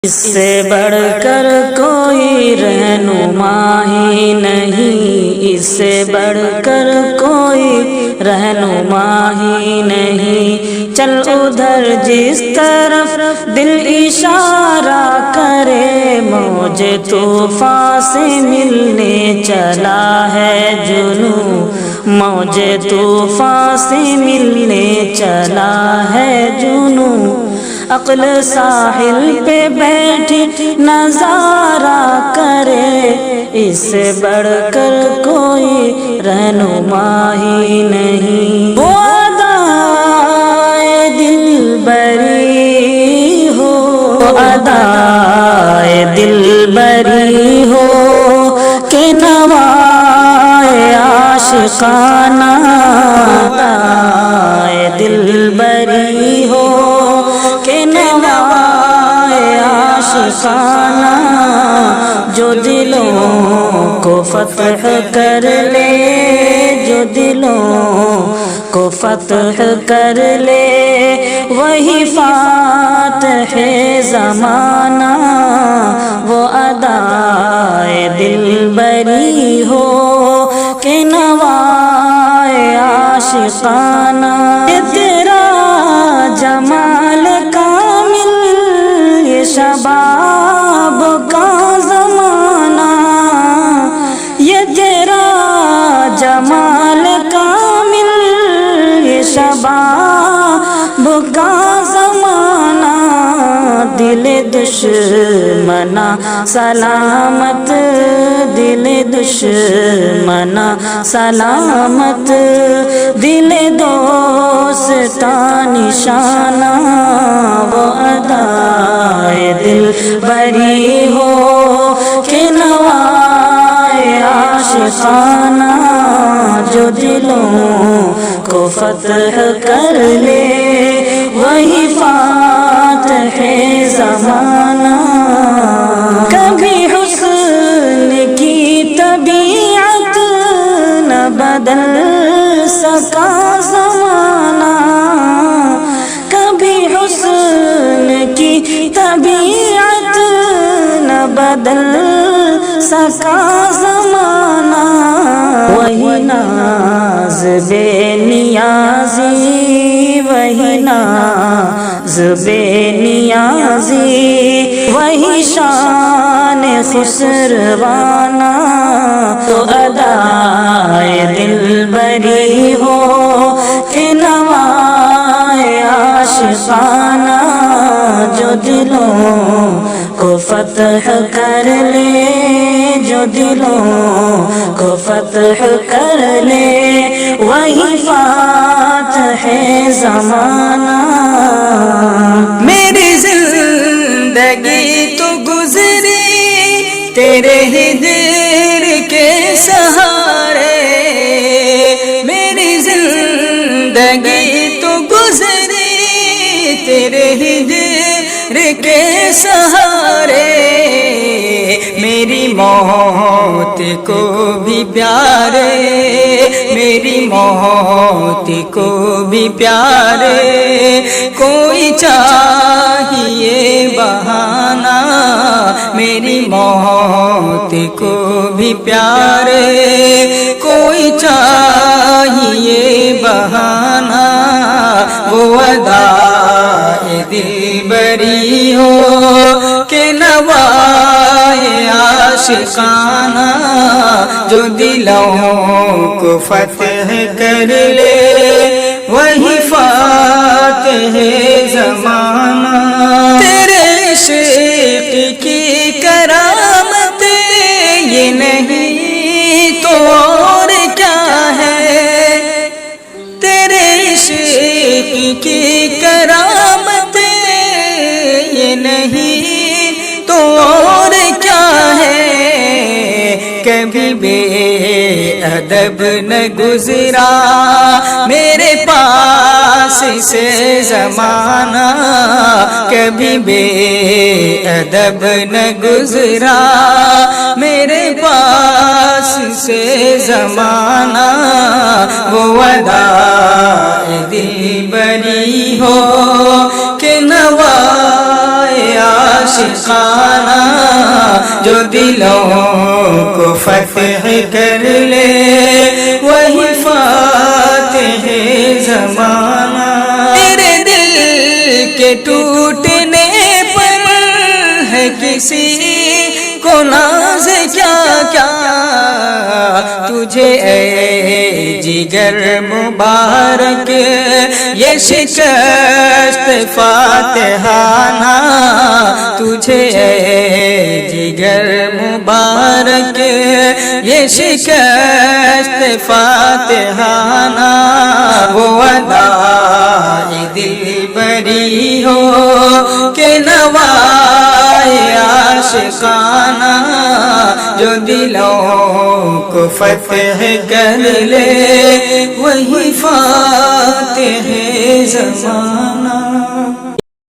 اس سے بڑھ کر کوئی رہنما ہی نہیں، اس سے بڑھ کر کوئی رہنما ہی نہیں۔ چل ادھر جس طرف دل اشارہ کرے، موج طوفان سے ملنے چلا ہے جنوں، موج طوفان سے ملنے چلا ہے جنوں۔ عقل ساحل پہ بیٹھی نظارہ کرے، اس سے بڑھ کر کوئی رہنما ہی نہیں۔ وہ ادائے دل بری ہو، ادائے دل بری ہو کہ نوائے عاشقانہ، ادائے دل بری ہو کہ نوائے عاشقانہ، جو دلوں کو فتح کر لے، جو دلوں کو فتح کر لے، وہی فاتح زمانہ۔ وہ ادائے دل بری ہو کہ نوائے عاشقانہ۔ تیرا جمال کامل، یہ شباب کا زمانہ، یہ تیرا جمال کامل، یہ شباب کا زمانہ۔ دل دشمنا سلامت، دل دشمنا سلامت، دل دوستا نشانہ۔ وہ ادائے دل بری ہو کہ نوائے عاشقانہ، جو دلوں کو فتح کر لے، وہی فاتح زمانہ۔ کبھی حسن کی طبیعت نہ بدل سکا زمانہ، کبھی حسن کی طبیعت نہ بدل سکا زمانہ۔ وہی ناز بے نیازی، وہی ناز بے نیازی، وہی شان خسروانہ۔ تو ادائے دل بری ہو کہ نوائے عاشقانہ، جو دلوں کو فتح کر لے، جو دلوں کو فتح کر لے، وہی فاتح زمانہ۔ میری زندگی تو گزری تیرے ہی دیر کے سہارے، میری زندگی تو گزری تیرے ہی دیر کے سہارے۔ میری موت کو بھی پیارے، میری موت کو بھی پیارے، کوئی چاہیے بہانہ، میری موت کو بھی پیارے، کوئی چاہیے بہانہ۔ وہ ادائے دل بری ہو کہ نوائے عاشقانہ، جو دلوں کو فتح کر لے، وہی فاتح زمانہ۔ تیرے عشق کی کرامت یہ نہیں تو اور کیا ہے، تیرے عشق کی کرامت یہ نہیں تو اور کیا ہے۔ کبھی بے ادب نہ گزرا میرے پاس سے زمانہ، کبھی بے ادب نہ گزرا میرے پاس سے زمانہ۔ وہ ادائے دل بری ہو کہ نوائے عاشقانہ جو دلوں کو فتح کر لے وہی فاتح زمانہ تیرے دل کے ٹوٹنے پر ہے کسی کو ناز کیا کیا تجھے اے جگر مبارک یہ شکست فاتحانہ تجھے اے جگر مبارک یہ شکست فاتحانہ وہ ادائے دل بری ہو کہ نوائے عاشقانہ جو دلوں کو فتح کر لے وہی فاتح زمانہ